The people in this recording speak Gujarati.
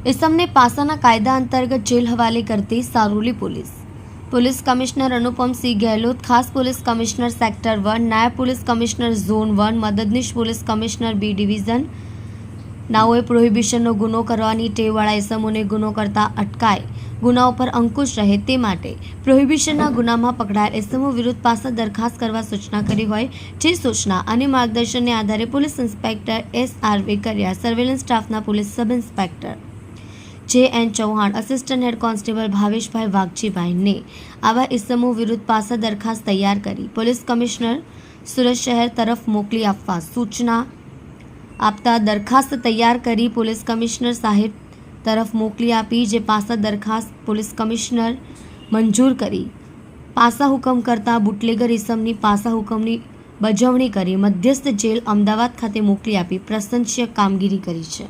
इसमने पासाना कायदा अंतर्गत जेल हवाले करती सारोली पुलिस कमिश्नर अनुपम सिंह गहलोत, खास पुलिस कमिश्नर सेक्टर 1, नायब पुलिस कमिश्नर झोन 1, मददनीश पुलिस कमिश्नर बी डिविजन नाओए प्रोहिबिशनનો ગુનો કરવાની ટેવવાળા ઇસમોને ગુનો કરતા અટકાય, ગુનાઓ પર અંકુશ રહે તે માટે પ્રોહિબિશનના ગુનામાં પકડાયેલ ઇસમો વિરુદ્ધ પાસા દરખાસ્ત કરવા સૂચના કરી હોય, જે સૂચના અને માર્ગદર્શનને આધારે police inspector SR Vekariya, surveillance સ્ટાફના police sub inspector JN Chauhan, assistant head constable Bhaveshbhai વાઘજીભાઈને આવા ઇસમો વિરુદ્ધ પાસા દરખાસ્ત તૈયાર કરી પોલીસ કમિશનર સુરત શહેર તરફ મોકલી આપવા સૂચના આપતા દરખાસ્ત તૈયાર કરી પોલીસ કમિશનર સાહેબ તરફ મોકલી આપી, જે પાસા દરખાસ્ત પોલીસ કમિશનર મંજૂર કરી પાસા હુકમ કરતા બુટલેગર ઇસમની પાસા હુકમની બજવણી કરી મધ્યસ્થ જેલ અમદાવાદ ખાતે મોકલી આપી પ્રશંસનીય કામગીરી કરી છે।